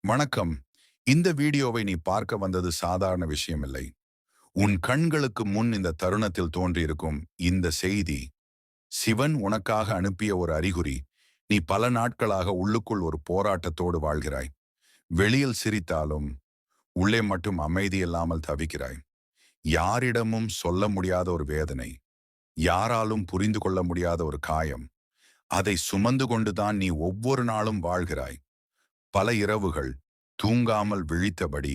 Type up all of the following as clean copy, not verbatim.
வணக்கம். இந்த வீடியோவை நீ பார்க்க வந்தது சாதாரண விஷயமில்லை. உன் கண்களுக்கு முன் இந்த தருணத்தில் தோன்றியிருக்கும் இந்த செய்தி, சிவன் உனக்காக அனுப்பிய ஒரு அறிகுறி. நீ பல நாட்களாக உள்ளுக்குள் ஒரு போராட்டத்தோடு வாழ்கிறாய். வெளியில் சிரித்தாலும், உள்ளே மட்டும் அமைதி இல்லாமல் தவிக்கிறாய். யாரிடமும் சொல்ல முடியாத ஒரு வேதனை, யாராலும் புரிந்து கொள்ள முடியாத ஒரு காயம். அதை சுமந்து கொண்டுதான் நீ ஒவ்வொரு நாளும் வாழ்கிறாய். பல இரவுகள் தூங்காமல் விழித்தபடி,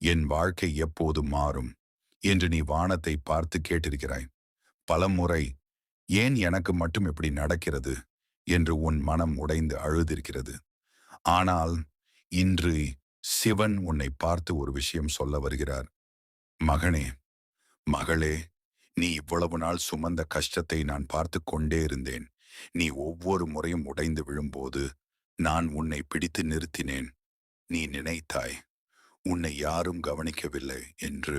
என் வாழ்க்கை எப்போது மாறும் என்று நீ வானத்தை பார்த்து கேட்டிருக்கிறாய். பலமுறை ஏன் எனக்கு மட்டும் இப்படி நடக்கிறது என்று உன் மனம் உடைந்து அழுதிருக்கிறது. ஆனால் இன்று சிவன் உன்னை பார்த்து ஒரு விஷயம் சொல்ல வருகிறார். மகனே, மகளே, நீ இவ்வளவு நாள் சுமந்த கஷ்டத்தை நான் பார்த்து கொண்டே இருந்தேன். நீ ஒவ்வொரு முறையும் உடைந்து விழும்போது நான் உன்னை பிடித்து நிறுத்தினேன். நீ நினைத்தாய், உன்னை யாரும் கவனிக்கவில்லை என்று.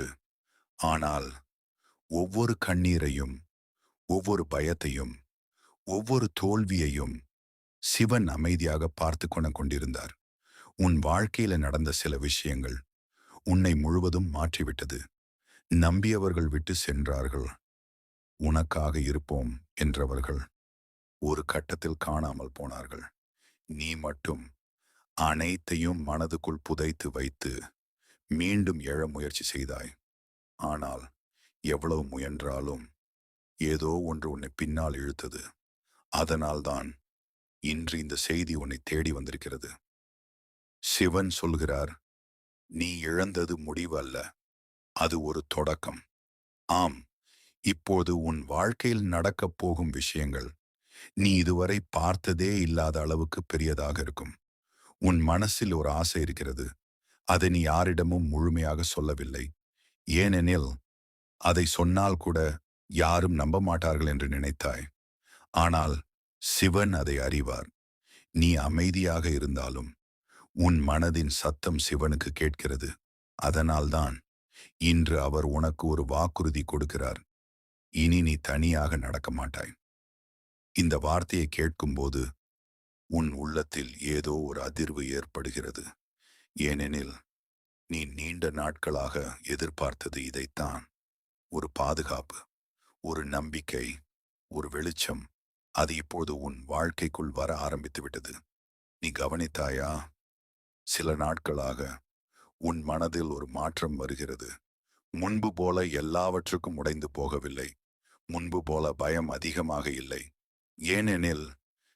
ஆனால் ஒவ்வொரு கண்ணீரையும், ஒவ்வொரு பயத்தையும், ஒவ்வொரு தோல்வியையும் சிவன் அமைதியாக பார்த்து கொண்டிருந்தார். உன் வாழ்க்கையில நடந்த சில விஷயங்கள் உன்னை முழுவதும் மாற்றிவிட்டது. நம்பியவர்கள் விட்டு சென்றார்கள். உனக்காக இருப்போம் என்றவர்கள் ஒரு கட்டத்தில் காணாமல் போனார்கள். நீ மட்டும் அனைத்தையும் மனதுக்குள் புதைத்து வைத்து மீண்டும் எழ முயற்சி செய்தாய். ஆனால் எவ்வளவு முயன்றாலும் ஏதோ ஒன்று உன்னை பின்னால் இழுத்தது. அதனால்தான் இன்று இந்த செய்தி உன்னை தேடி வந்திருக்கிறது. சிவன் சொல்கிறார், நீ இழந்தது முடிவு அல்ல, அது ஒரு தொடக்கம். ஆம், இப்போது உன் வாழ்க்கையில் நடக்கப் போகும் விஷயங்கள் நீ இதுவரை பார்த்ததே இல்லாத அளவுக்கு பெரியதாக இருக்கும். உன் மனசில் ஒரு ஆசை இருக்கிறது. அதை நீ யாரிடமும் முழுமையாக சொல்லவில்லை. ஏனெனில் அதை சொன்னால் கூட யாரும் நம்ப மாட்டார்கள் என்று நினைத்தாய். ஆனால் சிவன் அதை அறிவார். நீ அமைதியாக இருந்தாலும் உன் மனதின் சத்தம் சிவனுக்கு கேட்கிறது. அதனால்தான் இன்று அவர் உனக்கு ஒரு வாக்குறுதி கொடுக்கிறார். இனி நீ தனியாக நடக்க மாட்டாய். இந்த வார்த்தையை கேட்கும்போது உன் உள்ளத்தில் ஏதோ ஒரு அதிர்வு ஏற்படுகிறது. ஏனெனில் நீ நீண்ட நாட்களாக எதிர்பார்த்தது இதைத்தான். ஒரு பாதுகாப்பு, ஒரு நம்பிக்கை, ஒரு வெளிச்சம். அது இப்போது உன் வாழ்க்கைக்குள் வர ஆரம்பித்து விட்டது. நீ கவனித்தாயா? சில நாட்களாக உன் மனதில் ஒரு மாற்றம் வருகிறது. முன்பு போல எல்லாவற்றுக்கும் உடைந்து போகவில்லை. முன்பு போல பயம் அதிகமாக இல்லை. ஏனெனில்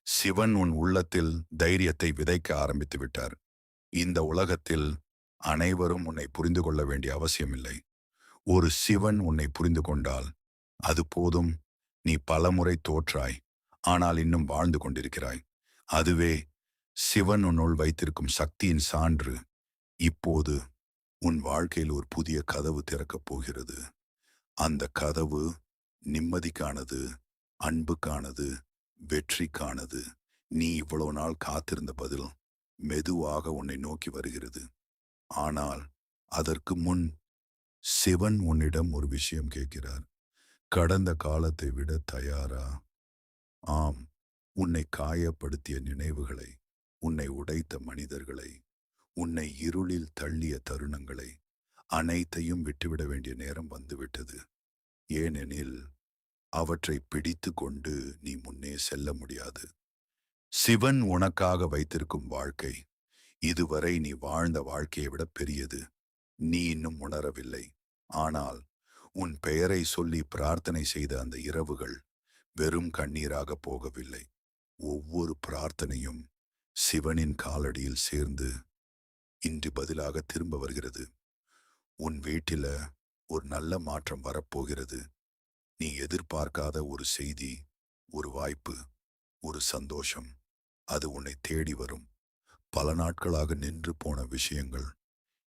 சிவன் உன் உள்ளத்தில் தைரியத்தை விதைக்க ஆரம்பித்து விட்டார். இந்த உலகத்தில் அனைவரும் உன்னை புரிந்து கொள்ள வேண்டிய அவசியமில்லை. ஒரு சிவன் உன்னை புரிந்து கொண்டால் அது போதும். நீ பலமுறை தோற்றாய், ஆனால் இன்னும் வாழ்ந்து கொண்டிருக்கிறாய். அதுவே சிவன் உன்னுள் வைத்திருக்கும் சக்தியின் சான்று. இப்போது உன் வாழ்க்கையில் ஒரு புதிய கதவு திறக்கப் போகிறது. அந்த கதவு நிம்மதிக்கானது, அன்புக்கானது, வெற்றிக்கானது. நீ இவ்வளவு நாள் காத்திருந்த பதில் மெதுவாக உன்னை நோக்கி வருகிறது. ஆனால் அதற்கு முன் சிவன் உன்னிடம் ஒரு விஷயம் கேட்கிறார். கடந்த காலத்தை விட தயாரா? ஆம், உன்னை காயப்படுத்திய நினைவுகளை, உன்னை உடைத்த மனிதர்களை, உன்னை இருளில் தள்ளிய தருணங்களை அனைத்தையும் விட்டுவிட வேண்டிய நேரம் வந்துவிட்டது. ஏனெனில் அவற்றை பிடித்து கொண்டு நீ முன்னே செல்ல முடியாது. சிவன் உனக்காக வைத்திருக்கும் வாழ்க்கை இதுவரை நீ வாழ்ந்த வாழ்க்கையை விட பெரியது. நீ இன்னும் உணரவில்லை. ஆனால் உன் பெயரை சொல்லி பிரார்த்தனை செய்த அந்த இரவுகள் வெறும் கண்ணீராக போகவில்லை. ஒவ்வொரு பிரார்த்தனையும் சிவனின் காலடியில் சேர்ந்து இன்று பதிலாக திரும்ப வருகிறது. உன் வீட்டில ஒரு நல்ல மாற்றம் வரப்போகிறது. நீ எதிர்பார்க்காத ஒரு செய்தி, ஒரு வாய்ப்பு, ஒரு சந்தோஷம், அது உன்னை தேடி வரும். பல நாட்களாக நின்று போன விஷயங்கள்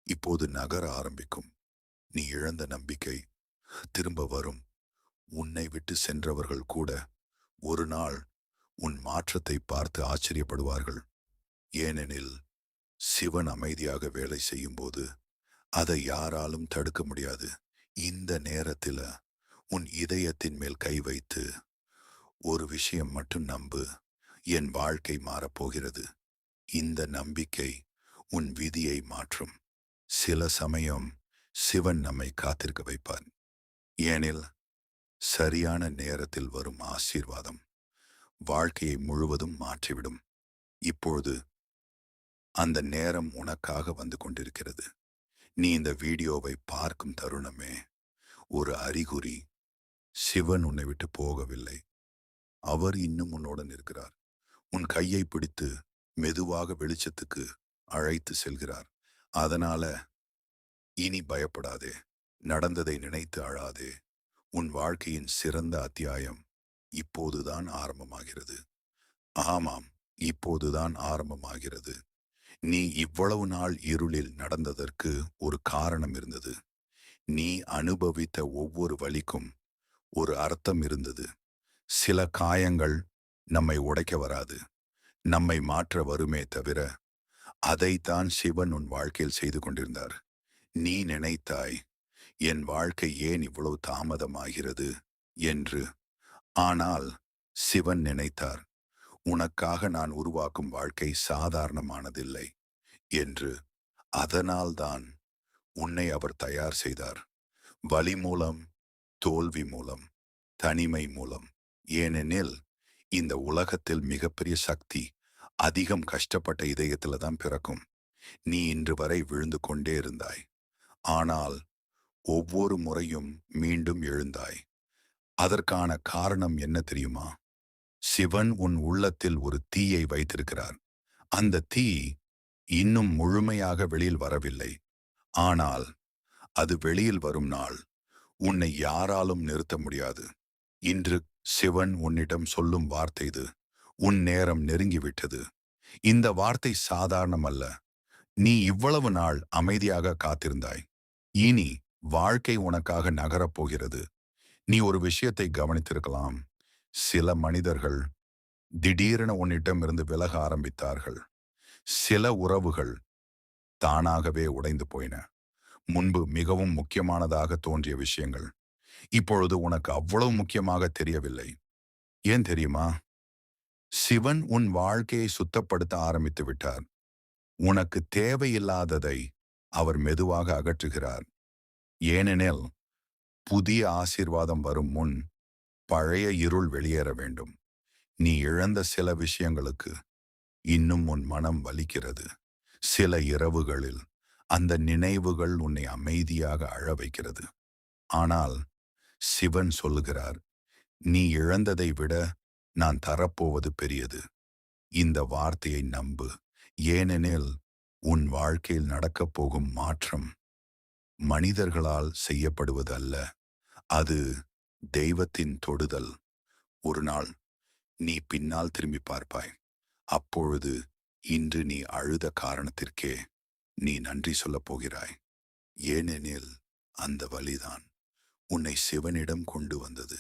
இப்போது நகர ஆரம்பிக்கும். நீ இழந்த நம்பிக்கை திரும்ப வரும். உன்னை விட்டு சென்றவர்கள் கூட ஒரு நாள் உன் மாற்றத்தை பார்த்து ஆச்சரியப்படுவார்கள். ஏனெனில் சிவன் அமைதியாக வேலை செய்யும்போது அதை யாராலும் தடுக்க முடியாது. இந்த நேரத்தில் உன் இதயத்தின் மேல் கை வைத்து ஒரு விஷயம் மட்டும் நம்பு. என் வாழ்க்கை மாறப்போகிறது. இந்த நம்பிக்கை உன் விதியை மாற்றும். சில சமயம் சிவன் நம்மை காத்திருக்க வைப்பார். ஏனில் சரியான நேரத்தில் வரும் ஆசீர்வாதம் வாழ்க்கையை முழுவதும் மாற்றிவிடும். இப்பொழுது அந்த நேரம் உனக்காக வந்து கொண்டிருக்கிறது. நீ இந்த வீடியோவை பார்க்கும் தருணமே ஒரு அறிகுறி. சிவன் உன்னை விட்டு போகவில்லை. அவர் இன்னும் உன்னுடன் இருக்கிறார். உன் கையை பிடித்து மெதுவாக வெளிச்சத்துக்கு அழைத்து செல்கிறார். அதனால இனி பயப்படாதே. நடந்ததை நினைத்து அழாதே. உன் வாழ்க்கையின் சிறந்த அத்தியாயம் இப்போதுதான் ஆரம்பமாகிறது. ஆமாம், இப்போதுதான் ஆரம்பமாகிறது. நீ இவ்வளவு நாள் இருளில் நடந்ததற்கு ஒரு காரணம் இருந்தது. நீ அனுபவித்த ஒவ்வொரு வலிக்கும் ஒரு அர்த்தம் இருந்தது. சில காயங்கள் நம்மை உடைக்க வராது, நம்மை மாற்ற வருமே தவிர. அதைத்தான் சிவன் உன் வாழ்க்கையில் செய்து கொண்டிருந்தார். நீ நினைத்தாய், என் வாழ்க்கை ஏன் இவ்வளவு தாமதமாகிறது என்று. ஆனால் சிவன் நினைத்தார், உனக்காக நான் உருவாக்கும் வாழ்க்கை சாதாரணமானதில்லை என்று. அதனால்தான் உன்னை அவர் தயார் செய்தார். வலி மூலம், தோல்வி மூலம், தனிமை மூலம். ஏனெனில் இந்த உலகத்தில் மிகப்பெரிய சக்தி அதிகம் கஷ்டப்பட்ட இதயத்துல தான் பிறக்கும். நீ இன்று வரை விழுந்து கொண்டே இருந்தாய். ஆனால் ஒவ்வொரு முறையும் மீண்டும் எழுந்தாய். அதற்கான காரணம் என்ன தெரியுமா? சிவன் உன் உள்ளத்தில் ஒரு தீயை வைத்திருக்கிறார். அந்த தீ இன்னும் முழுமையாக வெளியில் வரவில்லை. ஆனால் அது வெளியில் வரும் நாள் உன்னை யாராலும் நிறுத்த முடியாது. இன்று சிவன் உன்னிடம் சொல்லும் வார்த்தை இது. உன் நேரம் நெருங்கிவிட்டது. இந்த வார்த்தை சாதாரணமல்ல. நீ இவ்வளவு நாள் அமைதியாக காத்திருந்தாய். இனி வாழ்க்கை உனக்காக நகரப் போகிறது. நீ ஒரு விஷயத்தை கவனித்திருக்கலாம். சில மனிதர்கள் திடீரென உன்னிடமிருந்து விலக ஆரம்பித்தார்கள். சில உறவுகள் தானாகவே உடைந்து போயின. முன்பு மிகவும் முக்கியமானதாக தோன்றிய விஷயங்கள் இப்பொழுது உனக்கு அவ்வளவு முக்கியமாக தெரியவில்லை. ஏன் தெரியுமா? சிவன் உன் வாழ்க்கையை சுத்தப்படுத்த ஆரம்பித்து விட்டார். உனக்கு தேவையில்லாததை அவர் மெதுவாக அகற்றுகிறார். ஏனெனில் புதிய ஆசீர்வாதம் வரும் முன் பழைய இருள் வெளியேற வேண்டும். நீ இழந்த சில விஷயங்களுக்கு இன்னும் உன் மனம் வலிக்கிறது. சில இரவுகளில் அந்த நினைவுகள் உன்னை அமைதியாக அழ வைக்கிறது. ஆனால் சிவன் சொல்லுகிறார், நீ இழந்ததை விட நான் தரப்போவது பெரியது. இந்த வார்த்தையை நம்பு. ஏனெனில் உன் வாழ்க்கையில் நடக்கப் போகும் மாற்றம் மனிதர்களால் செய்யப்படுவது அல்ல. அது தெய்வத்தின் தொடுதல். ஒரு நாள் நீ பின்னால் திரும்பி பார்ப்பாய். அப்பொழுது இன்று நீ அழுத காரணத்திற்கே நீ நன்றி சொல்லப் போகிறாய். ஏனெனில் அந்த வலிதான் உன்னை சிவனிடம் கொண்டு வந்தது.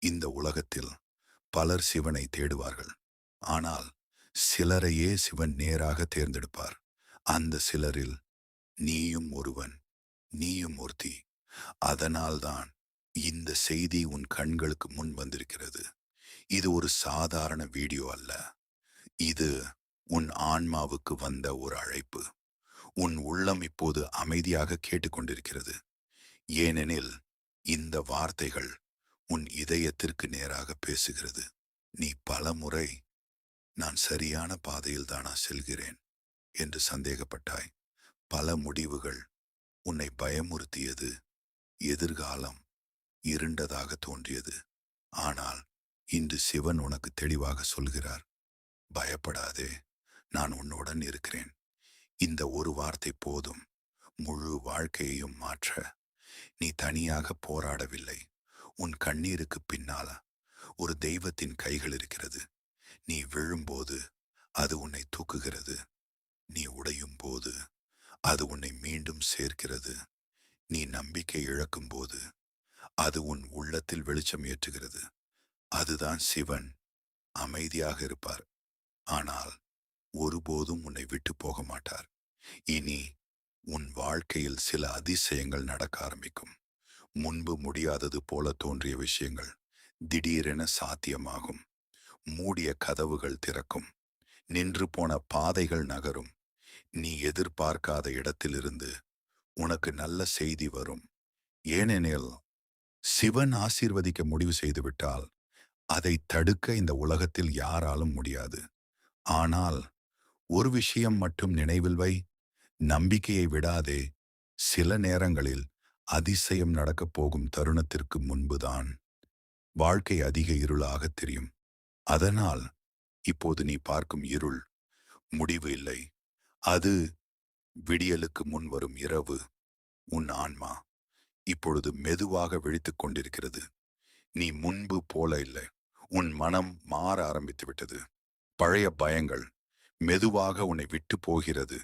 இந்த உலகத்தில் பலர் சிவனை தேடுவார்கள். ஆனால் சிலரையே சிவன் நேராக தேர்ந்தெடுப்பார். அந்த சிலரில் நீயும் ஒருவன், நீயும் ஒருத்தி. அதனால்தான் இந்த செய்தி உன் கண்களுக்கு முன் வந்திருக்கிறது. இது ஒரு சாதாரண வீடியோ அல்ல. இது உன் ஆன்மாவுக்கு வந்த ஒரு அழைப்பு. உன் உள்ளம் இப்போது அமைதியாக கேட்டுக்கொண்டிருக்கிறது. ஏனெனில் இந்த வார்த்தைகள் உன் இதயத்திற்கு நேராக பேசுகிறது. நீ பலமுறை நான் சரியான பாதையில் தானா செல்கிறேன் என்று சந்தேகப்பட்டாய். பல முடிவுகள் உன்னை பயமுறுத்தியது. எதிர்காலம் இருண்டதாக தோன்றியது. ஆனால் இன்று சிவன் உனக்கு தெளிவாக சொல்கிறார், பயப்படாதே, நான் உன்னுடன் இருக்கிறேன். இந்த ஒரு வார்த்தை போதும் முழு வாழ்க்கையையும் மாற்ற. நீ தனியாக போராடவில்லை. உன் கண்ணீருக்கு பின்னால ஒரு தெய்வத்தின் கைகள் இருக்கிறது. நீ விழும்போது அது உன்னை தூக்குகிறது. நீ உடையும் போது அது உன்னை மீண்டும் சேர்க்கிறது. நீ நம்பிக்கை இழக்கும்போது அது உன் உள்ளத்தில் வெளிச்சம் ஏற்றுகிறது. அதுதான் சிவன். அமைதியாக இருப்பார், ஆனால் ஒருபோதும் உன்னை விட்டு போக மாட்டார். இனி உன் வாழ்க்கையில் சில அதிசயங்கள் நடக்க ஆரம்பிக்கும். முன்பு முடியாதது போல தோன்றிய விஷயங்கள் திடீரென சாத்தியமாகும். மூடிய கதவுகள் திறக்கும். நின்று போன பாதைகள் நகரும். நீ எதிர்பார்க்காத இடத்திலிருந்து உனக்கு நல்ல செய்தி வரும். ஏனெனில் சிவன் ஆசீர்வதிக்க முடிவு செய்துவிட்டால் அதை தடுக்க இந்த உலகத்தில் யாராலும் முடியாது. ஆனால் ஒரு விஷயம் மட்டும் நினைவில் வை, நம்பிக்கையை விடாதே. சில நேரங்களில் அதிசயம் நடக்கப் போகும் தருணத்திற்கு முன்புதான் வாழ்க்கை அதிக இருளாகத் தெரியும். அதனால் இப்போது நீ பார்க்கும் இருள் முடிவு இல்லை. அது விடியலுக்கு முன் வரும் இரவு. உன் ஆன்மா இப்பொழுது மெதுவாக விழித்துக் கொண்டிருக்கிறது. நீ முன்பு போல இல்லை. உன் மனம் மாற ஆரம்பித்து விட்டது. பழைய பயங்கள் மெதுவாக உன்னை விட்டு போகிறது.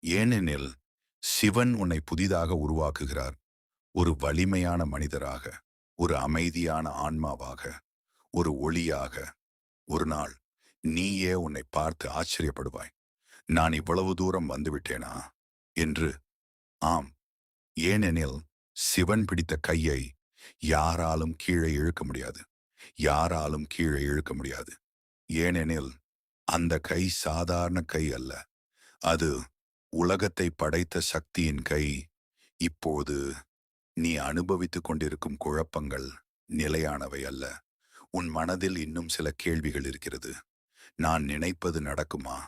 ஏனெனில் சிவன் உன்னை புதிதாக உருவாக்குகிறார். ஒரு வலிமையான மனிதராக, ஒரு அமைதியான ஆன்மாவாக, ஒரு ஒளியாக. ஒரு நாள் நீயே உன்னை பார்த்து ஆச்சரியப்படுவாய். நான் இவ்வளவு தூரம் வந்துவிட்டேனா என்று. ஆம், ஏனெனில் சிவன் பிடித்த கையை யாராலும் கீழே இழுக்க முடியாது. யாராலும் கீழே இழுக்க முடியாது. ஏனெனில் அந்த கை சாதாரண கை அல்ல. அது உலகத்தை படைத்த சக்தியின் கை. இப்போது நீ அனுபவித்துக் கொண்டிருக்கும் குழப்பங்கள் நிலையானவை அல்ல. உன் மனதில் இன்னும் சில கேள்விகள் இருக்கிறது. நான் நினைப்பது நடக்குமா?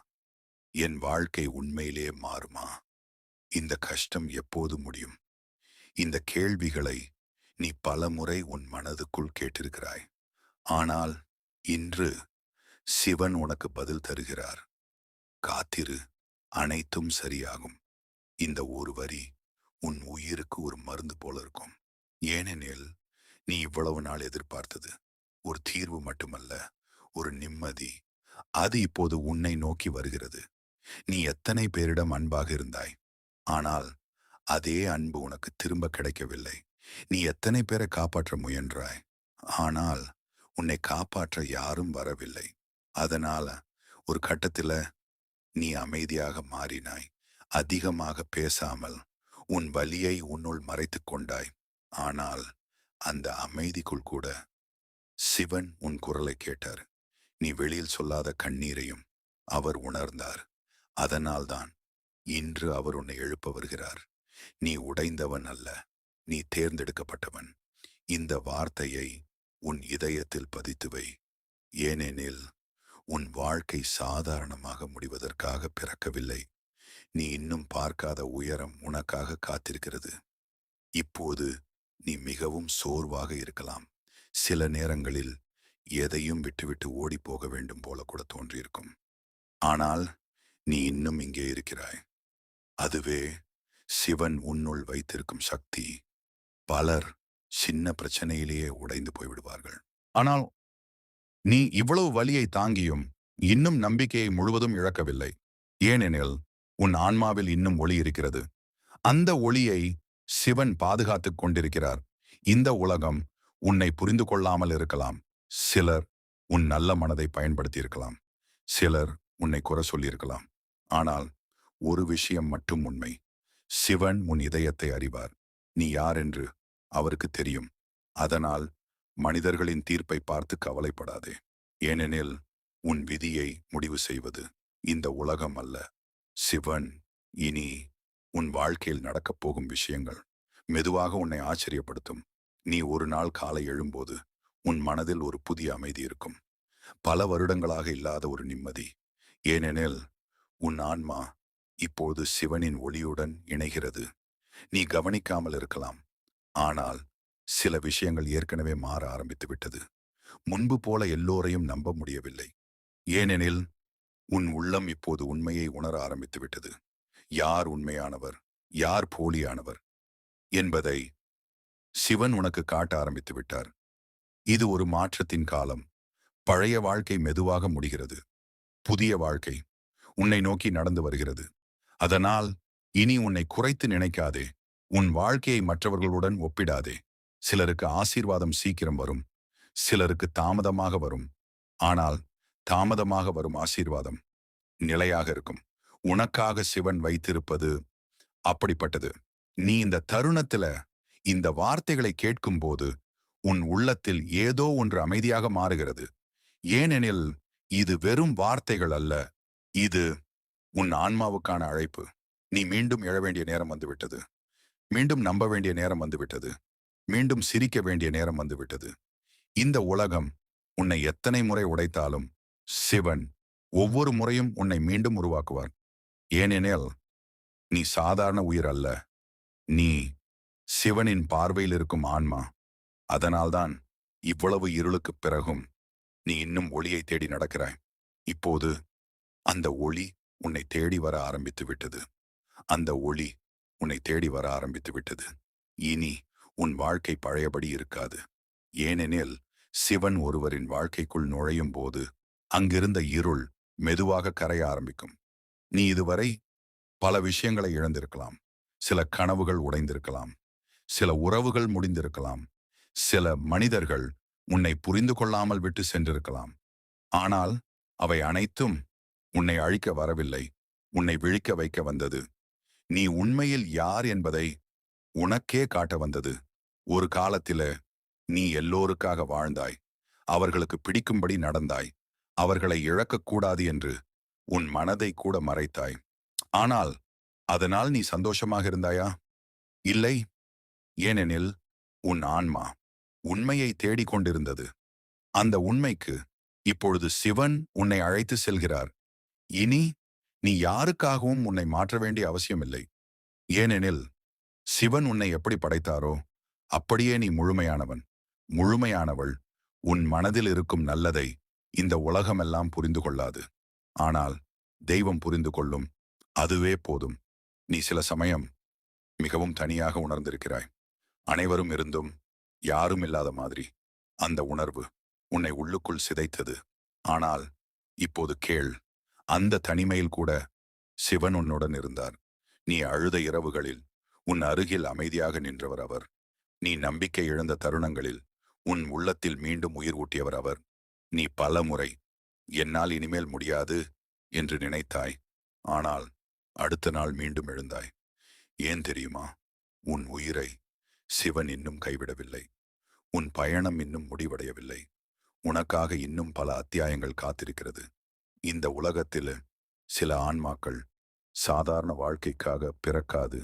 என் வாழ்க்கை உண்மையிலே மாறுமா? இந்த கஷ்டம் எப்போது முடியும்? இந்த கேள்விகளை நீ பலமுறை உன் மனதுக்குள் கேட்டிருக்கிறாய். ஆனால் இன்று சிவன் உனக்கு பதில் தருகிறார். காத்திரு, அனைத்தும் சரியாகும். இந்த ஒரு வரி உன் உயிருக்கு ஒரு மருந்து போல இருக்கும். ஏனெனில் நீ இவ்வளவு நாள் எதிர்பார்த்தது ஒரு தீர்வு மட்டுமல்ல, ஒரு நிம்மதி. அது இப்போது உன்னை நோக்கி வருகிறது. நீ எத்தனை பேரிடம் அன்பாக இருந்தாய், ஆனால் அதே அன்பு உனக்கு திரும்ப கிடைக்கவில்லை. நீ எத்தனை பேரை காப்பாற்ற முயன்றாய், ஆனால் உன்னை காப்பாற்ற யாரும் வரவில்லை. அதனால ஒரு கட்டத்துல நீ அமைதியாக மாறினாய். அதிகமாக பேசாமல் உன் வலியை உன்னுள் மறைத்துக் கொண்டாய். ஆனால் அந்த அமைதிக்குள் கூட சிவன் உன் குரலை கேட்டார். நீ வெளியில் சொல்லாத கண்ணீரையும் அவர் உணர்ந்தார். அதனால்தான் இன்று அவர் உன்னை எழுப்ப வருகிறார். நீ உடைந்தவன் அல்ல, நீ தேர்ந்தெடுக்கப்பட்டவன். இந்த வார்த்தையை உன் இதயத்தில் பதித்து வை. ஏனெனில் உன் வாழ்க்கை சாதாரணமாக முடிவதற்காக பிறக்கவில்லை. நீ இன்னும் பார்க்காத உயரம் உனக்காக காத்திருக்கிறது. இப்போது நீ மிகவும் சோர்வாக இருக்கலாம். சில நேரங்களில் எதையும் விட்டுவிட்டு ஓடி போக வேண்டும் போல கூட தோன்றியிருக்கும். ஆனால் நீ இன்னும் இங்கே இருக்கிறாய். அதுவே சிவன் உன்னுள் வைத்திருக்கும் சக்தி. பலர் சின்ன பிரச்சனையிலேயே உடைந்து போய்விடுவார்கள். ஆனால் நீ இவ்வளவு வலியை தாங்கியும் இன்னும் நம்பிக்கையை முழுவதும் இழக்கவில்லை. ஏனெனில் உன் ஆன்மாவில் இன்னும் ஒளி இருக்கிறது. அந்த ஒளியை சிவன் பாதுகாத்துக் கொண்டிருக்கிறார். இந்த உலகம் உன்னை புரிந்து கொள்ளாமல் இருக்கலாம். சிலர் உன் நல்ல மனதை பயன்படுத்தி இருக்கலாம். சிலர் உன்னை குறை சொல்லியிருக்கலாம். ஆனால் ஒரு விஷயம் மட்டும் உண்மை. சிவன் உன் இதயத்தை அறிவார். நீ யார் என்று அவருக்கு தெரியும். அதனால் மனிதர்களின் தீர்ப்பை பார்த்து கவலைப்படாதே. ஏனெனில் உன் விதியை முடிவு செய்வது இந்த உலகம் அல்ல, சிவன். இனி உன் வாழ்க்கையில் நடக்கப் போகும் விஷயங்கள் மெதுவாக உன்னை ஆச்சரியப்படுத்தும். நீ ஒரு நாள் காலை எழும்போது உன் மனதில் ஒரு புதிய அமைதி இருக்கும். பல வருடங்களாக இல்லாத ஒரு நிம்மதி. ஏனெனில் உன் ஆன்மா இப்போது சிவனின் ஒளியுடன் இணைகிறது. நீ கவனிக்காமல் இருக்கலாம், ஆனால் சில விஷயங்கள் ஏற்கனவே மாற ஆரம்பித்து விட்டது. முன்பு போல எல்லோரையும் நம்ப முடியவில்லை. ஏனெனில் உன் உள்ளம் இப்போது உண்மையை உணர ஆரம்பித்து விட்டது. யார் உண்மையானவர், யார் போலியானவர் என்பதை சிவன் உனக்கு காட்ட ஆரம்பித்து விட்டார். இது ஒரு மாற்றத்தின் காலம். பழைய வாழ்க்கை மெதுவாக முடிகிறது. புதிய வாழ்க்கை உன்னை நோக்கி நடந்து வருகிறது. அதனால் இனி உன்னை குறைத்து நினைக்காதே. உன் வாழ்க்கையை மற்றவர்களுடன் ஒப்பிடாதே. சிலருக்கு ஆசீர்வாதம் சீக்கிரம் வரும், சிலருக்கு தாமதமாக வரும். ஆனால் தாமதமாக வரும் ஆசீர்வாதம் நிலையாக இருக்கும். உனக்காக சிவன் வைத்திருப்பது அப்படிப்பட்டது. நீ இந்த தருணத்துல இந்த வார்த்தைகளை கேட்கும்போது உன் உள்ளத்தில் ஏதோ ஒன்று அமைதியாக மாறுகிறது. ஏனெனில் இது வெறும் வார்த்தைகள் அல்ல, இது உன் ஆன்மாவுக்கான அழைப்பு. நீ மீண்டும் எழ வேண்டிய நேரம் வந்துவிட்டது. மீண்டும் நம்ப வேண்டிய நேரம் வந்துவிட்டது. மீண்டும் சிரிக்க வேண்டிய நேரம் வந்துவிட்டது. இந்த உலகம் உன்னை எத்தனை முறை உடைத்தாலும் சிவன் ஒவ்வொரு முறையும் உன்னை மீண்டும் உருவாக்குவார். ஏனெனில் நீ சாதாரண உயிர் அல்ல. நீ சிவனின் பார்வையில் இருக்கும் ஆன்மா. அதனால்தான் இவ்வளவு இருளுக்குப் பிறகும் நீ இன்னும் ஒளியை தேடி நடக்கிறாய். இப்போது அந்த ஒளி உன்னை தேடி வர ஆரம்பித்து விட்டது. அந்த ஒளி உன்னை தேடி வர ஆரம்பித்து விட்டது. இனி உன் வாழ்க்கை பழையபடி இருக்காது. ஏனெனில் சிவன் ஒருவரின் வாழ்க்கைக்குள் நுழையும் போது அங்கிருந்த இருள் மெதுவாக கரைய ஆரம்பிக்கும். நீ இதுவரை பல விஷயங்களை இழந்திருக்கலாம். சில கனவுகள் உடைந்திருக்கலாம். சில உறவுகள் முடிந்திருக்கலாம். சில மனிதர்கள் உன்னை புரிந்து கொள்ளாமல் விட்டு சென்றிருக்கலாம். ஆனால் அவை அனைத்தும் உன்னை அழிக்க வரவில்லை. உன்னை விழிக்க வைக்க வந்தது. நீ உண்மையில் யார் என்பதை உனக்கே காட்ட வந்தது. ஒரு காலத்தில நீ எல்லோருக்காக வாழ்ந்தாய். அவர்களுக்கு பிடிக்கும்படி நடந்தாய். அவர்களை இழக்கக்கூடாது என்று உன் மனதை கூட மறைத்தாய். ஆனால் அதனால் நீ சந்தோஷமாக இருந்தாயா? இல்லை. ஏனெனில் உன் ஆன்மா உண்மையை தேடிக் கொண்டிருந்தது. அந்த உண்மைக்கு இப்பொழுது சிவன் உன்னை அழைத்து செல்கிறார். இனி நீ யாருக்காகவும் உன்னை மாற்ற வேண்டிய அவசியமில்லை. ஏனெனில் சிவன் உன்னை எப்படி படைத்தாரோ அப்படியே நீ முழுமையானவன், முழுமையானவள். உன் மனதில் இருக்கும் நல்லதை இந்த உலகமெல்லாம் புரிந்து கொள்ளாது. ஆனால் தெய்வம் புரிந்து கொள்ளும். அதுவே போதும். நீ சில சமயம் மிகவும் தனியாக உணர்ந்திருக்கிறாய். அனைவரும் இருந்தும் யாரும் இல்லாத மாதிரி. அந்த உணர்வு உன்னை உள்ளுக்குள் சிதைத்தது. ஆனால் இப்போது கேள், அந்த தனிமையில் கூட சிவன் உன்னுடன் இருந்தார். நீ அழுத இரவுகளில் உன் அருகில் அமைதியாக நின்றவர் அவர். நீ நம்பிக்கை இழந்த தருணங்களில் உன் உள்ளத்தில் மீண்டும் உயிர் ஊட்டியவர் அவர். நீ பல முறை என்னால் இனிமேல் முடியாது என்று நினைத்தாய். ஆனால் அடுத்த நாள் மீண்டும் எழுந்தாய். ஏன் தெரியுமா? உன் உயிரை சிவன் இன்னும் கைவிடவில்லை. உன் பயணம் இன்னும் முடிவடையவில்லை. உனக்காக இன்னும் பல அத்தியாயங்கள் காத்திருக்கிறது. இந்த உலகத்தில் சில ஆன்மாக்கள் சாதாரண வாழ்க்கைக்காக பிறக்காது.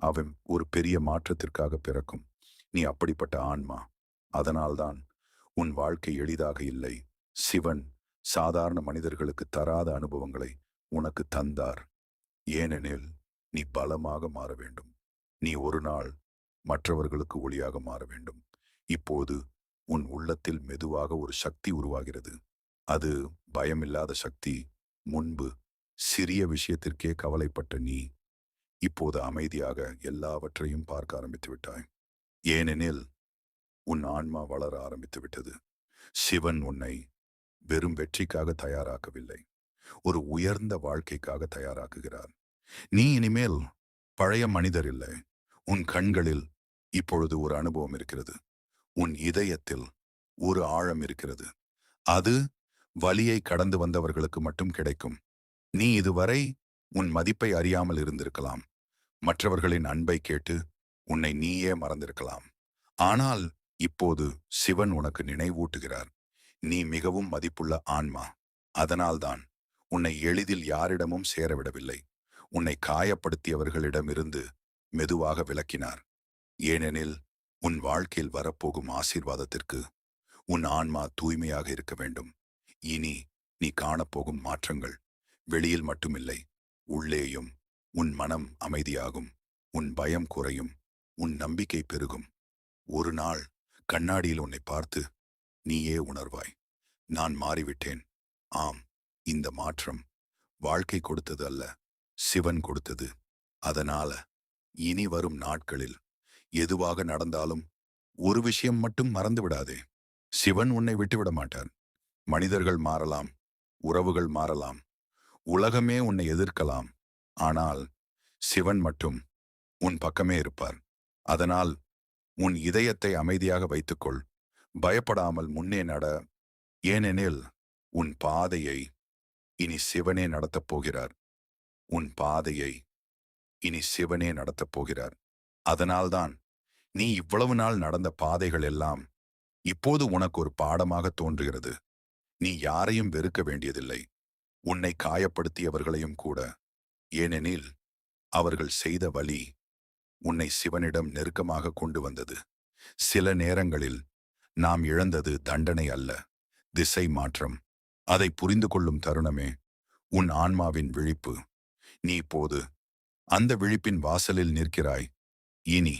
அவன் ஒரு பெரிய மாற்றத்திற்காக பிறக்கும். நீ அப்படிப்பட்ட ஆன்மா. அதனால்தான் உன் வாழ்க்கை எளிதாக இல்லை. சிவன் சாதாரண மனிதர்களுக்கு தராத அனுபவங்களை உனக்கு தந்தார். ஏனெனில் நீ பலமாக மாற வேண்டும். நீ ஒரு நாள் மற்றவர்களுக்கு ஒளியாக மாற வேண்டும். இப்போது உன் உள்ளத்தில் மெதுவாக ஒரு சக்தி உருவாகிறது. அது பயமில்லாத சக்தி. முன்பு சிறிய விஷயத்திற்கே கவலைப்பட்ட நீ இப்போது அமைதியாக எல்லாவற்றையும் பார்க்க ஆரம்பித்து விட்டாய். ஏனெனில் உன் ஆன்மா வளர ஆரம்பித்து விட்டது. சிவன் உன்னை வெறும் வெற்றிக்காக தயாராக்கவில்லை, ஒரு உயர்ந்த வாழ்க்கைக்காக தயாராக்குகிறார். நீ இனிமேல் பழைய மனிதர் இல்லை. உன் கண்களில் இப்பொழுது ஒரு அனுபவம் இருக்கிறது. உன் இதயத்தில் ஒரு ஆழம் இருக்கிறது. அது வலியை கடந்து வந்தவர்களுக்கு மட்டும் கிடைக்கும். நீ இதுவரை உன் மதிப்பை அறியாமல் இருந்திருக்கலாம். மற்றவர்களின் அன்பை கேட்டு உன்னை நீயே மறந்திருக்கலாம். ஆனால் இப்போது சிவன் உனக்கு நினைவூட்டுகிறார். நீ மிகவும் மதிப்புள்ள ஆன்மா. அதனால்தான் உன்னை எளிதில் யாரிடமும் சேரவிடவில்லை. உன்னை காயப்படுத்தியவர்களிடமிருந்து மெதுவாக விலக்கினார். ஏனெனில் உன் வாழ்க்கையில் வரப்போகும் ஆசீர்வாதத்திற்கு உன் ஆன்மா தூய்மையாக இருக்க வேண்டும். இனி நீ காணப்போகும் மாற்றங்கள் வெளியில் மட்டுமில்லை, உள்ளேயும். உன் மனம் அமைதியாகும். உன் பயம் குறையும். உன் நம்பிக்கை பெருகும். ஒரு நாள் கண்ணாடியில் உன்னை பார்த்து நீயே உணர்வாய், நான் மாறிவிட்டேன். ஆம், இந்த மாற்றம் வாழ்க்கை கொடுத்தது அல்ல, சிவன் கொடுத்தது. அதனால இனி வரும் நாட்களில் எதுவாக நடந்தாலும் ஒரு விஷயம் மட்டும் மறந்து விடாதே. சிவன் உன்னை விட்டுவிட மாட்டார். மனிதர்கள் மாறலாம், உறவுகள் மாறலாம், உலகமே உன்னை எதிர்க்கலாம். ஆனால் சிவன் மட்டும் உன் பக்கமே இருப்பார். அதனால் உன் இதயத்தை அமைதியாக வைத்துக்கொள். பயப்படாமல் முன்னே நட. ஏனெனில் உன் பாதையை இனி சிவனே நடத்தப் போகிறார். உன் பாதையை இனி சிவனே நடத்தப் போகிறார். அதனால்தான் நீ இவ்வளவு நாள் நடந்த பாதைகள் எல்லாம் இப்போது உனக்கு ஒரு பாடமாக தோன்றுகிறது. நீ யாரையும் வெறுக்க வேண்டியதில்லை. உன்னை காயப்படுத்தியவர்களையும் கூட ஏனெனில் அவர்கள் செய்த வழி உன்னை சிவனிடம் நெருக்கமாக கொண்டு வந்தது. சில நேரங்களில் நாம் இழந்தது தண்டனை அல்ல, திசை மாற்றம். அதை புரிந்து கொள்ளும் தருணமே உன் ஆன்மாவின் விழிப்பு. நீ இப்போது அந்த விழிப்பின் வாசலில் நிற்கிறாய். இனி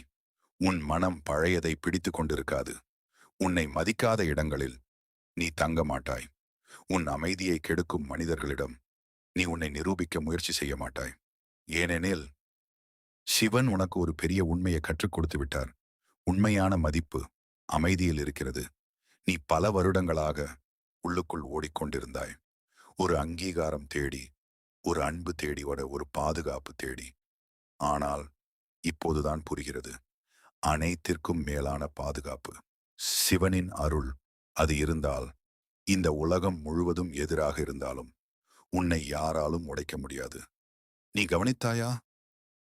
உன் மனம் பழையதை பிடித்து கொண்டிருக்காது. உன்னை மதிக்காத இடங்களில் நீ தங்க மாட்டாய். உன் அமைதியை கெடுக்கும் மனிதர்களிடம் நீ உன்னை நிரூபிக்க முயற்சி செய்ய மாட்டாய். ஏனெனில் சிவன் உனக்கு ஒரு பெரிய உண்மையை கற்றுக் கொடுத்து விட்டார். உண்மையான மதிப்பு அமைதியில் இருக்கிறது. நீ பல வருடங்களாக உள்ளுக்குள் ஓடிக்கொண்டிருந்தாய். ஒரு அங்கீகாரம் தேடி, ஒரு அன்பு தேடி, ஒரு பாதுகாப்பு தேடி. ஆனால் இப்போதுதான் புரிகிறது, அனைத்திற்கும் மேலான பாதுகாப்பு சிவனின் அருள். அது இருந்தால் இந்த உலகம் முழுவதும் எதிராக இருந்தாலும் உன்னை யாராலும் உடைக்க முடியாது. நீ கவனித்தாயா?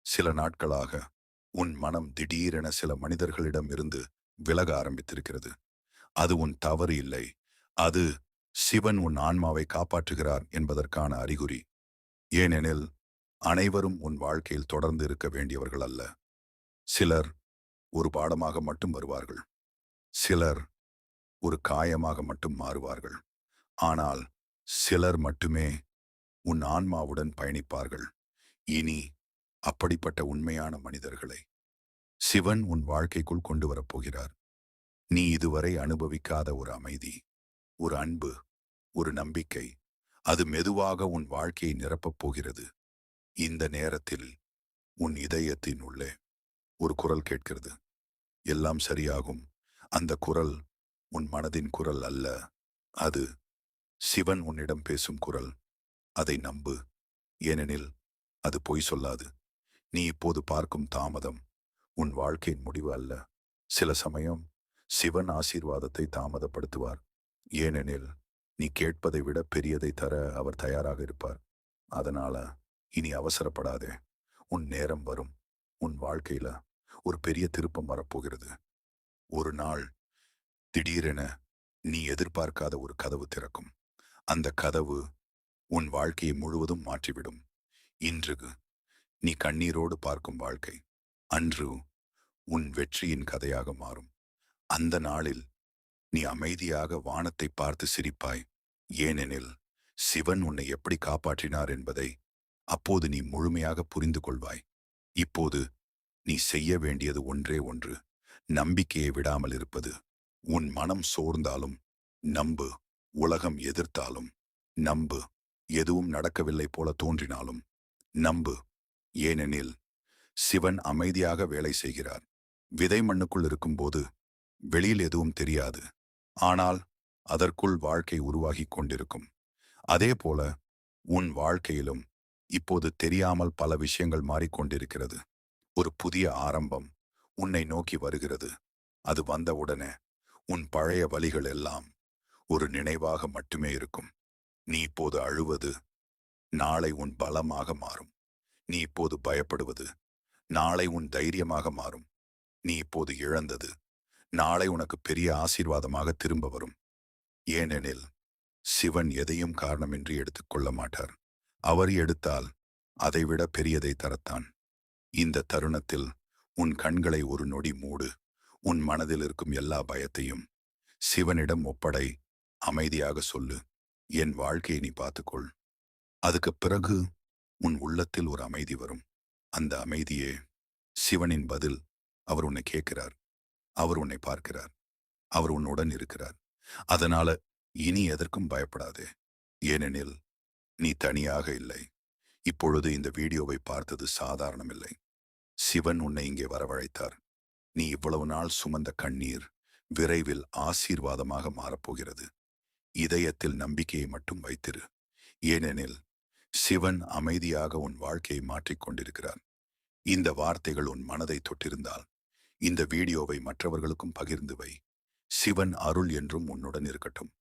சில நாட்களாக உன் மனம் திடீரென சில மனிதர்களிடம் இருந்து விலக ஆரம்பித்திருக்கிறது. அது உன் தவறு இல்லை. அது சிவன் உன் ஆன்மாவை காப்பாற்றுகிறார் என்பதற்கான அறிகுறி. ஏனெனில் அனைவரும் உன் வாழ்க்கையில் தொடர்ந்து இருக்க வேண்டியவர்கள் அல்ல. சிலர் ஒரு பாடமாக மட்டும் வருவார்கள். சிலர் ஒரு காயமாக மட்டும் மாறுவார்கள். ஆனால் சிலர் மட்டுமே உன் ஆன்மாவுடன் பயணிப்பார்கள். இனி அப்படிப்பட்ட உண்மையான மனிதர்களை சிவன் உன் வாழ்க்கைக்குள் கொண்டு வரப்போகிறார். நீ இதுவரை அனுபவிக்காத ஒரு அமைதி, ஒரு அன்பு, ஒரு நம்பிக்கை, அது மெதுவாக உன் வாழ்க்கையை நிரப்பப் போகிறது. இந்த நேரத்தில் உன் இதயத்தின் உள்ளே ஒரு குரல் கேட்கிறது, எல்லாம் சரியாகும். அந்த குரல் உன் மனதின் குரல் அல்ல, அது சிவன் உன்னிடம் பேசும் குரல். அதை நம்பு, ஏனெனில் அது பொய் சொல்லாது. நீ இப்போது பார்க்கும் தாமதம் உன் வாழ்க்கையின் முடிவு அல்ல. சில சமயம் சிவன் ஆசீர்வாதத்தை தாமதப்படுத்துவார். ஏனெனில் நீ கேட்பதை விட பெரியதை தர அவர் தயாராக இருப்பார். அதனால இனி அவசரப்படாதே. உன் நேரம் வரும். உன் வாழ்க்கையில ஒரு பெரிய திருப்பம் வரப்போகிறது. ஒரு நாள் திடீரென நீ எதிர்பார்க்காத ஒரு கதவு திறக்கும். அந்த கதவு உன் வாழ்க்கையை முழுவதும் மாற்றிவிடும். இன்று நீ கண்ணீரோடு பார்க்கும் வாழ்க்கை அன்று உன் வெற்றியின் கதையாக மாறும். அந்த நாளில் நீ அமைதியாக வானத்தை பார்த்து சிரிப்பாய். ஏனெனில் சிவன் உன்னை எப்படி காப்பாற்றினார் என்பதை அப்போது நீ முழுமையாக புரிந்து கொள்வாய். இப்போது நீ செய்ய வேண்டியது ஒன்றே ஒன்று, நம்பிக்கையை விடாமல் இருப்பது. உன் மனம் சோர்ந்தாலும் நம்பு. உலகம் எதிர்த்தாலும் நம்பு. எதுவும் நடக்கவில்லை போல தோன்றினாலும் நம்பு. ஏனெனில் சிவன் அமைதியாக வேலை செய்கிறார். விதை மண்ணுக்குள் இருக்கும்போது வெளியில் எதுவும் தெரியாது. ஆனால் அதற்குள் வாழ்க்கை உருவாகிக் கொண்டிருக்கும். அதே போல உன் வாழ்க்கையிலும் இப்போது தெரியாமல் பல விஷயங்கள் மாறிக்கொண்டிருக்கிறது. ஒரு புதிய ஆரம்பம் உன்னை நோக்கி வருகிறது. அது வந்தவுடனே உன் பழைய வழிகள் எல்லாம் ஒரு நினைவாக மட்டுமே இருக்கும். நீ இப்போது அழுவது நாளை உன் பலமாக மாறும். நீ இப்போது பயப்படுவது நாளை உன் தைரியமாக மாறும். நீ இப்போது இழந்தது நாளை உனக்கு பெரிய ஆசீர்வாதமாக திரும்ப வரும். ஏனெனில் சிவன் எதையும் காரணமின்றி எடுத்துக்கொள்ள மாட்டார். அவர் எடுத்தால் அதைவிட பெரியதை தரத்தான். இந்த தருணத்தில் உன் கண்களை ஒரு நொடி மூடு. உன் மனதில் இருக்கும் எல்லா பயத்தையும் சிவனிடம் ஒப்படை. அமைதியாக சொல்லு, என் வாழ்க்கையை நீ பார்த்துக்கொள். அதுக்கு பிறகு உன் உள்ளத்தில் ஒரு அமைதி வரும். அந்த அமைதியே சிவனின் பதில். அவர் உன்னை கேட்கிறார், அவர் உன்னை பார்க்கிறார், அவர் உன்னுடன் இருக்கிறார். அதனால இனி எதற்கும் பயப்படாதே. ஏனெனில் நீ தனியாக இல்லை. இப்பொழுது இந்த வீடியோவை பார்த்தது சாதாரணமில்லை. சிவன் உன்னை இங்கே வரவழைத்தார். நீ இவ்வளவு நாள் சுமந்த கண்ணீர் விரைவில் ஆசீர்வாதமாக மாறப்போகிறது. இதயத்தில் நம்பிக்கையை மட்டும் வைத்திரு. ஏனெனில் சிவன் அமைதியாக உன் வாழ்க்கையை மாற்றிக் கொண்டிருக்கிறார். இந்த வார்த்தைகள் உன் மனதை தொட்டிருந்தால் இந்த வீடியோவை மற்றவர்களுக்கும் பகிர்ந்து வை. சிவன் அருள் என்றும் உன்னுடன் இருக்கட்டும்.